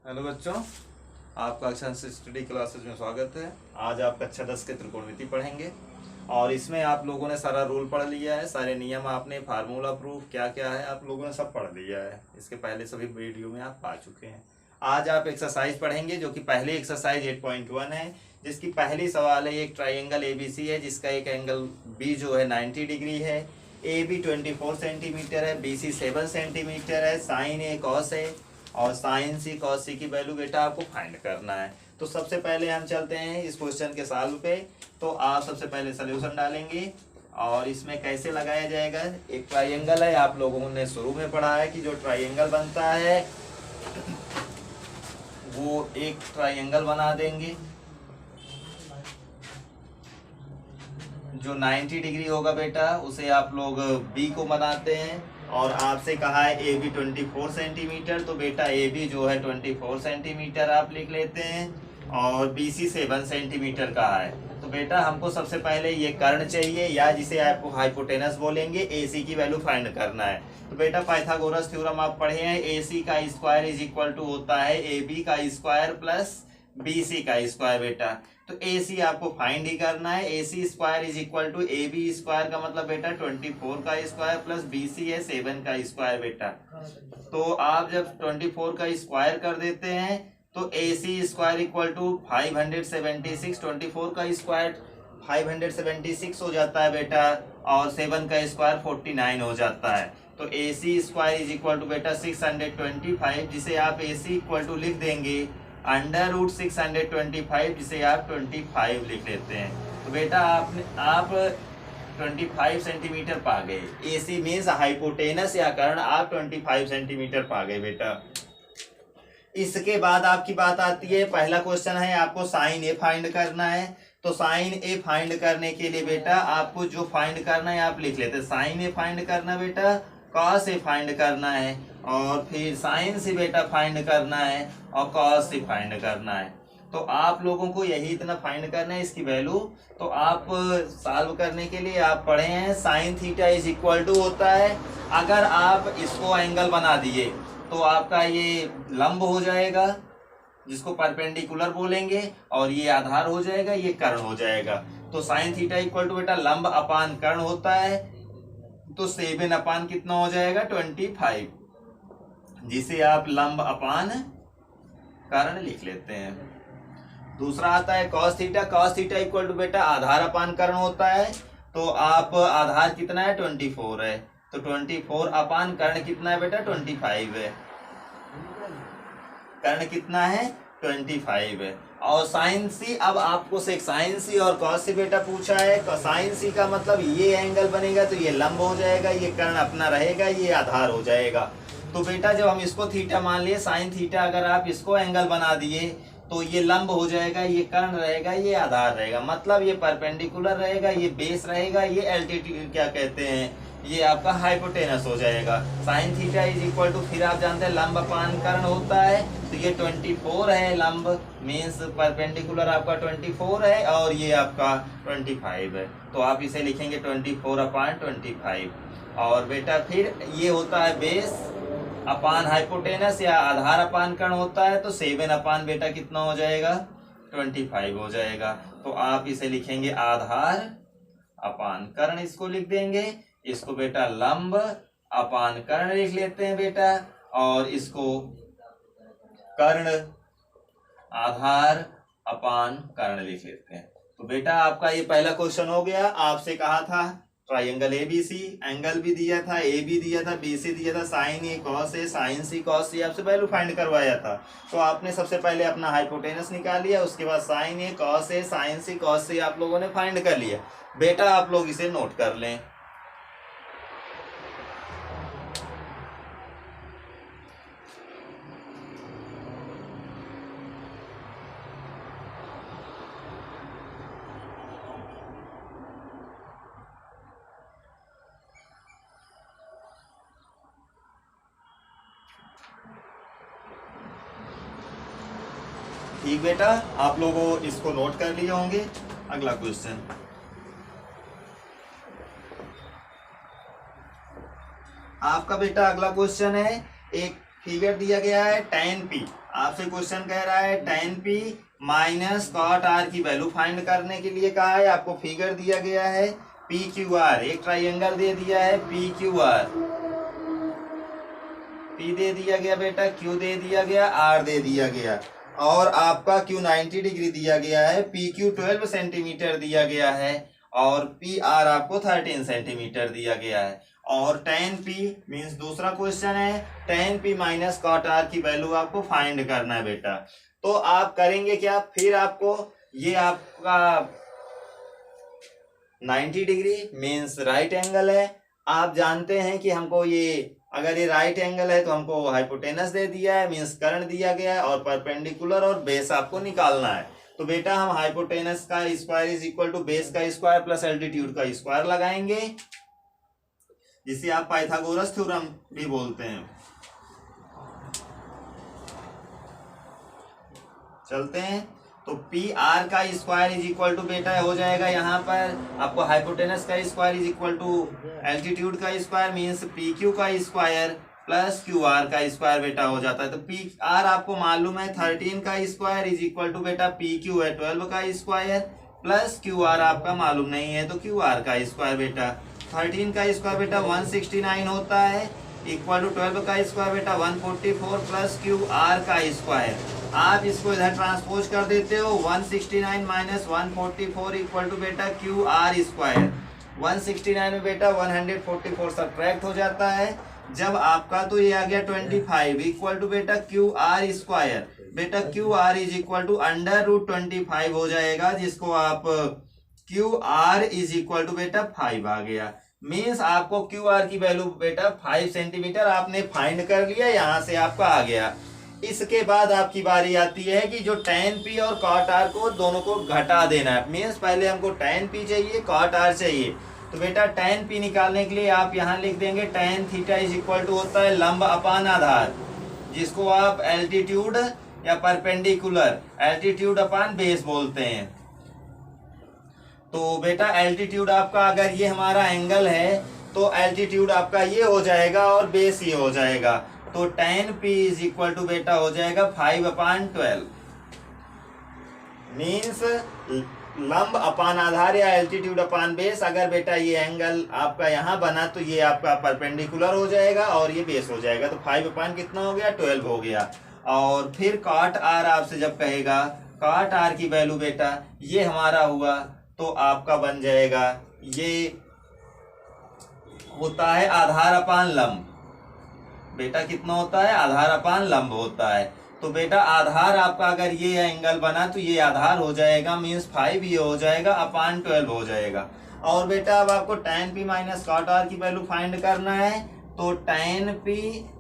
Hello बच्चों, आपका अक्षांश स्टडी क्लासेस में स्वागत है। आज आप कक्षा 10 के त्रिकोणमिति पढ़ेंगे और इसमें आप लोगों ने सारा रूल पढ़ लिया है, सारे नियम आपने, फार्मूला प्रूफ क्या क्या है आप लोगों ने सब पढ़ लिया है। इसके पहले सभी वीडियो में आप पा चुके हैं। आज आप एक्सरसाइज पढ़ेंगे जो कि पहली एक्सरसाइज 8.1 है, जिसकी पहली सवाल है। एक ट्राइंगल ABC है जिसका एक एंगल B जो है 90 डिग्री है। AB 24 सेंटीमीटर है, BC 7 सेंटीमीटर है, साइन A कॉस है और साइन सी कॉस सी की वैल्यू बेटा आपको फाइंड करना है। तो सबसे पहले हम चलते हैं इस क्वेश्चन के सॉल्व पे। तो आप सबसे पहले सॉल्यूशन डालेंगे और इसमें कैसे लगाया जाएगा। एक ट्राइंगल है, आप लोगों ने शुरू में पढ़ा है कि जो ट्राइंगल बनता है वो एक ट्राइंगल बना देंगे जो 90 डिग्री होगा बेटा, उसे आप लोग बी को बनाते हैं। और आपसे कहा है ए बी 24 सेंटीमीटर, तो बेटा ए बी जो है 24 सेंटीमीटर आप लिख लेते हैं और बी सी 7 सेंटीमीटर का है। तो बेटा हमको सबसे पहले ये कर्ण चाहिए या जिसे आपको हाइपोटेनस बोलेंगे, ए सी की वैल्यू फाइंड करना है। तो बेटा पाइथागोरस थ्योरम आप पढ़े हैं, ए सी का स्क्वायर इज इक्वल टू होता है ए बी का स्क्वायर प्लस बी सी का स्क्वायर बेटा। तो ए सी आपको फाइंड ही करना है। A C square is equal to A B square का मतलब बेटा 24 का स्क्वायर प्लस बी सी है 7 का स्क्वायर बेटा। तो आप जब 24 का स्क्वायर कर देते हैं तो A C square equal to 576, 24 का स्क्वायर 576 हो जाता है बेटा और 7 का स्क्वायर 49 हो जाता है। तो A C square is equal to बेटा 625, जिसे आप ए सी इक्वल टू लिख देंगे अंडर रूट 625, जिसे आप 25 लिख लेते हैं। तो बेटा आप 25 सेंटीमीटर पा गए। ए सी मीन्स हाइपोटेनस या कर्ण आप 25 सेंटीमीटर पा गए बेटा। इसके बाद आपकी बात आती है, पहला क्वेश्चन है आपको साइन ए फाइंड करना है। तो साइन ए फाइंड करने के लिए बेटा आपको जो फाइंड करना है आप लिख लेते हैं। साइन ए फाइंड करना बेटा, कॉस ए फाइंड करना है और फिर साइन से बेटा फाइंड करना है और कॉस से फाइंड करना है। तो आप लोगों को यही इतना फाइंड करना है इसकी वैल्यू। तो आप सॉल्व करने के लिए आप पढ़े हैं sine theta is equal to होता है, अगर आप इसको एंगल बना दिए तो आपका ये लंब हो जाएगा जिसको परपेंडिकुलर बोलेंगे और ये आधार हो जाएगा, ये कर्ण हो जाएगा। तो साइन थीटा इक्वल टू बेटा लंब अपान कर्ण होता है। तो 7 अपान कितना हो जाएगा 25, जिसे आप लंब अपान कर्ण लिख लेते हैं। दूसरा आता है cos theta. Cos theta equal to बेटा आधार अपान कर्ण होता है। तो आप आधार कितना है 24 है, तो 24 अपान कर्ण कितना है बेटा 25 है। कर्ण कितना है 25 है। और साइन सी, अब आपको से साइन सी और कॉस सी बेटा पूछा है। साइन सी का मतलब ये एंगल बनेगा तो ये लंब हो जाएगा, ये कर्ण अपना रहेगा, ये आधार हो जाएगा। तो बेटा जब हम इसको थीटा मान लिए, साइन थीटा अगर आप इसको एंगल बना दिए तो ये लंब हो जाएगा, ये कर्ण रहेगा, ये आधार रहेगा, मतलब ये परपेंडिकुलर रहेगा, ये बेस रहेगा, ये एल्टीट्यूड क्या कहते हैं, ये आपका हाइपोटेनस हो जाएगा। Sine theta is equal to, फिर आप जानते हैं लंब अपान कर्ण होता है। तो ये 24 है, लंब मीन्स परपेंडिकुलर आपका 24 है और ये आपका 25 है। तो आप इसे लिखेंगे 24 अपान 25। और बेटा फिर ये होता है बेस अपान हाइपोटेनस या आधार अपान कर्ण होता है। तो 7 अपान बेटा कितना हो जाएगा 25 हो जाएगा। तो आप इसे लिखेंगे आधार अपान कर्ण, इसको लिख देंगे। इसको बेटा लंब अपान कर्ण लिख लेते हैं बेटा और इसको कर्ण आधार अपान कर्ण लिख लेते हैं। तो बेटा आपका ये पहला क्वेश्चन हो गया। आपसे कहा था ट्राइंगल एबीसी, एंगल भी दिया था, ए भी दिया था, बी सी दिया था, sign A cos A, sign C cos सी आपसे वैल्यू फाइंड करवाया था। तो आपने सबसे पहले अपना हाइपोटेनस निकाल लिया, उसके बाद sign A cos A, sign C cos सी आप लोगों ने फाइंड कर लिया। बेटा आप लोग इसे नोट कर लें। ठीक बेटा, आप लोगों इसको नोट कर लिए होंगे। अगला क्वेश्चन, आपका बेटा अगला क्वेश्चन है, एक फिगर दिया गया है tan p। आपसे क्वेश्चन कह रहा है tan p minus cot r की वैल्यू फाइंड करने के लिए कहा है। आपको फिगर दिया गया है PQR, एक ट्राइंगल दे दिया है PQR, P दे दिया गया बेटा, Q दे दिया गया, R दे दिया गया, और आपका Q 90 डिग्री दिया गया है, PQ 12 सेंटीमीटर दिया गया है, और PR आपको 13 सेंटीमीटर दिया गया है। और tan P मीन्स दूसरा क्वेश्चन है tan P minus cot R की वैल्यू आपको फाइंड करना है बेटा। तो आप करेंगे क्या, फिर आपको ये आपका 90 डिग्री मीन्स राइट एंगल है। आप जानते हैं कि हमको ये अगर ये राइट एंगल है तो हमको हाइपोटेनस दे दिया है, मीन्स कर्ण दिया गया है, और परपेंडिकुलर और बेस आपको निकालना है। तो बेटा हम हाइपोटेनस का square is equal to base का स्क्वायर प्लस एल्टीट्यूड का स्क्वायर लगाएंगे, जिसे आप पाइथागोरस थ्योरम भी बोलते हैं। चलते हैं, तो पी आर का स्क्वायर इज इक्वल टू बेटा हो जाएगा यहाँ पर आपको हाइपोटेनस का square is equal to altitude का स्क्वायर मीन्स पी क्यू का स्क्वायर प्लस क्यू आर का स्क्वायर बेटा हो जाता है। तो पी आर आपको मालूम है 13 का स्क्वायर इज इक्वल टू बेटा पी क्यू है 12 का स्क्वायर प्लस क्यू आर आपका मालूम नहीं है तो क्यू आर का स्क्वायर बेटा 13 का स्क्वायर बेटा 169 होता है इक्वल टू 12 का स्क्वायर बेटा 144 प्लस क्यू आर का स्क्वायर। आप इसको इधर ट्रांसपोज कर देते हो 169 माइनस 144 इक्वल टू बेटा क्यू आर स्क्वायर। 169 में बेटा 144 सब्ट्रैक्ट हो जाता है। जब आपका तो ये आ गया 25 इक्वल टू बेटा क्यू आर स्क्वायर, बेटा q r is equal to under root 25 हो जाएगा, जिसको आप q r is equal to बेटा 5 आ गया। मीन्स आपको क्यू आर की वैल्यू बेटा 5 सेंटीमीटर आपने फाइंड कर लिया, यहां से आपका आ गया। इसके बाद आपकी बारी आती है कि जो tan p और cot r को दोनों को घटा देना है। मीन्स पहले हमको tan p चाहिए, cot r चाहिए, तो बेटा tan p निकालने के लिए आप यहाँ लिख देंगे tan theta is equal to होता है लंब अपान आधार, जिसको आप एल्टीट्यूड या परपेंडिकुलर एल्टीट्यूड अपान बेस बोलते हैं। तो बेटा एल्टीट्यूड आपका अगर ये हमारा एंगल है तो एल्टीट्यूड आपका ये हो जाएगा और बेस ये हो जाएगा, तो tan p is equal to बेटा हो जाएगा 5/12 मीन्स लंब अपान आधार या एल्टीट्यूड अपान बेस। अगर बेटा ये एंगल आपका यहाँ बना तो ये आपका परपेंडिकुलर हो जाएगा और ये बेस हो जाएगा, तो 5 कितना हो गया 12 हो गया। और फिर cot r आपसे जब कहेगा cot r की वैल्यू बेटा ये हमारा हुआ तो आपका बन जाएगा, ये होता है आधार अपान लंब। बेटा कितना होता है आधार अपान लंब होता है। तो बेटा आधार आपका अगर ये एंगल बना तो ये आधार हो जाएगा मीन्स 5 ये हो जाएगा अपान 12 हो जाएगा। और बेटा अब आपको tan p minus cot r की वैल्यू फाइंड करना है, तो tan p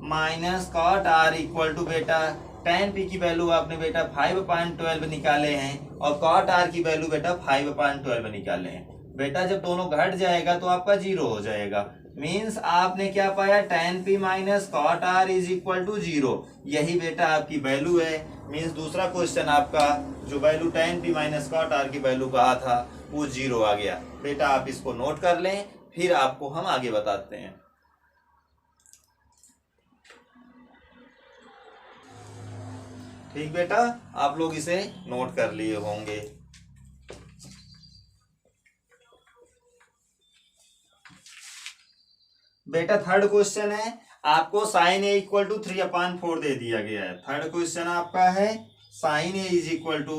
minus cot r equal to बेटा tan p की वैल्यू आपने बेटा 5/12 निकाले हैं और cot r की वैल्यू बेटा 5/12 निकाले हैं। बेटा जब दोनों घट जाएगा तो आपका 0 हो जाएगा। मीन्स आपने क्या पाया tan p minus cot r is equal to 0, यही बेटा आपकी वैल्यू है। मीन्स दूसरा क्वेश्चन आपका जो value tan p minus cot r की वैल्यू कहा था वो 0 आ गया। बेटा आप इसको नोट कर लें, फिर आपको हम आगे बताते हैं। ठीक बेटा, आप लोग इसे नोट कर लिए होंगे। बेटा थर्ड क्वेश्चन है, आपको sin a इक्वल टू 3/4 दे दिया गया है। थर्ड क्वेश्चन आपका है sin a is equal to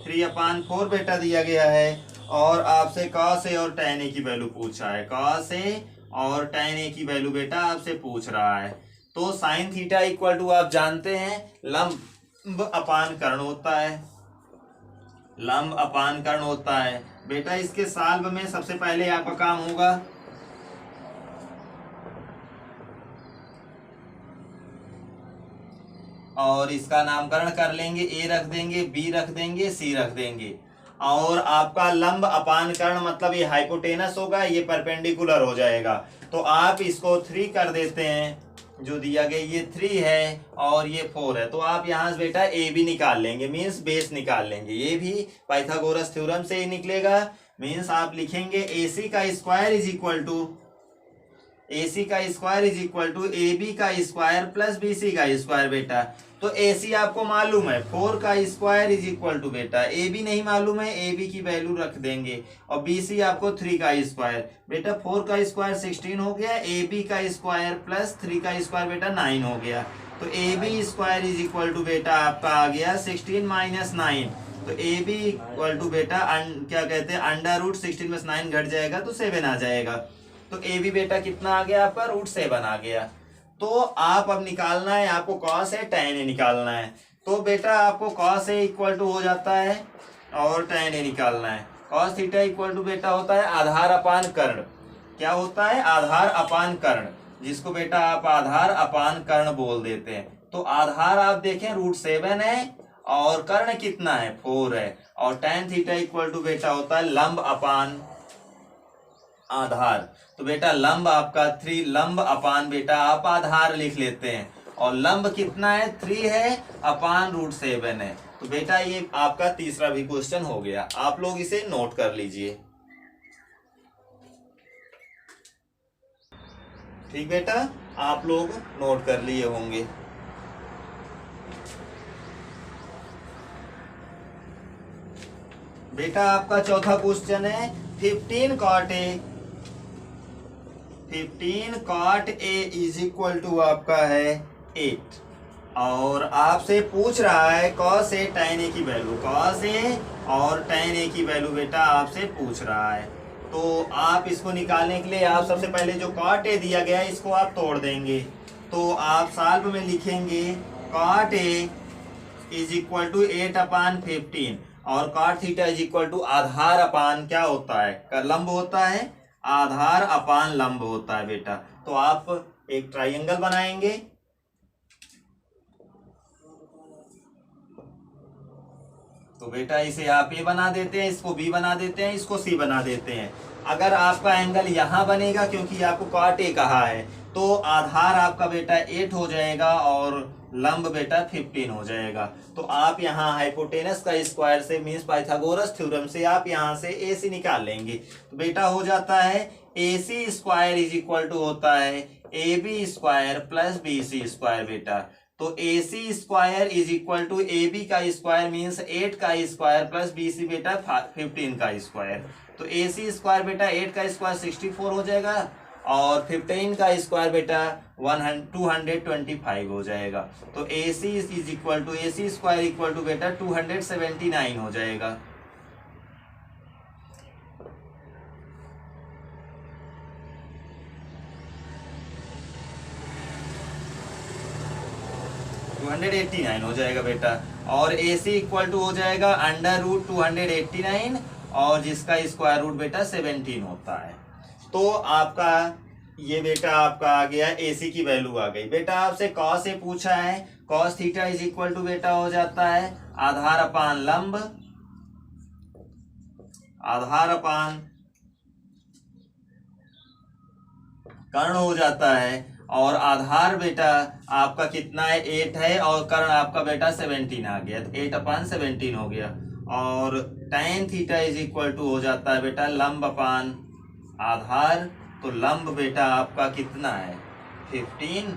3/4 बेटा दिया गया है, और आपसे cos a और tan a की वैल्यू पूछा है। cos a और tan a की वैल्यू बेटा आपसे पूछ रहा है। तो sin थीटा इक्वल टू आप जानते हैं लंब अपान कर्ण होता है, लंब अपान कर्ण होता है। बेटा इसके सॉल्व में सबसे पहले आपका काम होगा और इसका नामकरण कर लेंगे, ए रख देंगे, बी रख देंगे, सी रख देंगे। और आपका लंब अपान कर्ण मतलब ये हाइपोटेनस होगा, ये परपेंडिकुलर हो जाएगा। तो आप इसको 3 कर देते हैं, जो दिया गया ये 3 है और ये 4 है। तो आप यहाँ से बेटा ए भी निकाल लेंगे, मीन्स बेस निकाल लेंगे। ये भी पाइथागोरस थ्योरम से ही निकलेगा। मीन्स आप लिखेंगे AC का square is equal to A C का square is equal to A B का स्क्वायर प्लस बी सी का स्क्वायर बेटा। तो ए सी आपको मालूम है 4 का स्क्वायर इज इक्वल टू बेटा, ए बी नहीं मालूम है, ए बी की वैल्यू रख देंगे, और बी सी आपको 3 का स्क्वायर बेटा, 4 का स्क्वायर 16 हो गया, ए बी का स्क्वायर प्लस 3 का स्क्वायर बेटा 9 हो गया। तो A B square is equal to बेटा आपका आ गया 16 माइनस 9। तो ए बी इक्वल टू बेटा क्या कहते हैं, अंडर रूट 16 में 9 घट जाएगा तो 7 आ जाएगा। तो ए बी बेटा कितना आ गया आपका, रूट 7 आ गया। तो आप अब निकालना है, आपको कॉस है tan ए निकालना है। तो बेटा आपको कॉस ए इक्वल टू हो जाता है और tan ए निकालना है। कॉस थीटा इक्वल टू बेटा होता है आधार अपान कर्ण। क्या होता है, आधार अपान कर्ण, जिसको बेटा आप आधार अपान कर्ण बोल देते हैं। तो आधार आप देखें रूट 7 है और कर्ण कितना है, 4 है, और tan थीटा इक्वल टू बेटा होता है लंब अपान आधार। तो बेटा लंब आपका 3, लंब अपान बेटा आप आधार लिख लेते हैं, और लंब कितना है, 3 है अपान रूट 7 है। तो बेटा ये आपका तीसरा भी क्वेश्चन हो गया, आप लोग इसे नोट कर लीजिए। ठीक बेटा, आप लोग नोट कर लिए होंगे। बेटा आपका चौथा क्वेश्चन है 15 cot A is equal to आपका है 8, और आपसे पूछ रहा है cos A tan A की वैल्यू, cos A और tan A की वैल्यू बेटा आपसे पूछ रहा है। तो आप इसको निकालने के लिए आप सबसे पहले जो cot A दिया गया है इसको आप तोड़ देंगे। तो आप सॉल्व में लिखेंगे cot A is equal to 8 upon 15, और cot theta is equal to आधार अपान क्या होता है, लंब होता है, आधार अपान लंब होता है बेटा। तो आप एक ट्राइंगल बनाएंगे, तो बेटा इसे आप ए बना देते हैं, इसको बी बना देते हैं, इसको सी बना देते हैं। अगर आपका एंगल यहां बनेगा, क्योंकि आपको cot A कहा है, तो आधार आपका बेटा 8 हो जाएगा और लंब बेटा 15 हो जाएगा। तो आप यहाँ हाइपोटेनस का स्क्वायर से मीन्स पाइथागोरस थ्योरम से आप यहाँ से ए सी निकाल लेंगे। तो बेटा हो जाता है A C square is equal to होता है A B square plus B C square बेटा। तो A C square is equal to A B का स्क्वायर मीन्स 8 का स्क्वायर प्लस बी सी बेटा 15 का स्क्वायर। तो ए सी स्क्वायर बेटा 8 का स्क्वायर 64 हो जाएगा, और 15 का स्क्वायर बेटा 225 हो जाएगा। तो A C is equal to A C square equal to बेटा 279 हो जाएगा। $289 हो जाएगा बेटा, और ए सी इक्वल टू हो जाएगा अंडर रूट 289, और जिसका स्क्वायर रूट बेटा 17 होता है। तो आपका ये बेटा आपका आ गया ए सी की वैल्यू आ गई। बेटा आपसे कॉस ए पूछा है, cos theta is equal to बेटा हो जाता है आधार अपान लंब, आधार अपान कर्ण हो जाता है, और आधार बेटा आपका कितना है 8 है, और कर्ण आपका बेटा 17 आ गया, तो 8 अपान 17 हो गया। और tan theta is equal to हो जाता है बेटा लंब अपान आधार। तो लंब बेटा आपका कितना है 15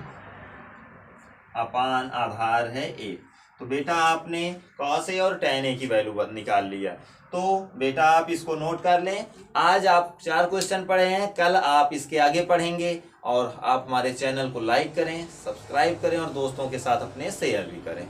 अपान आधार है 8। तो बेटा आपने cos A और tan A की वैल्यू निकाल लिया। तो बेटा आप इसको नोट कर लें। आज आप 4 क्वेश्चन पढ़े हैं, कल आप इसके आगे पढ़ेंगे। और आप हमारे चैनल को लाइक करें, सब्सक्राइब करें और दोस्तों के साथ अपने शेयर भी करें।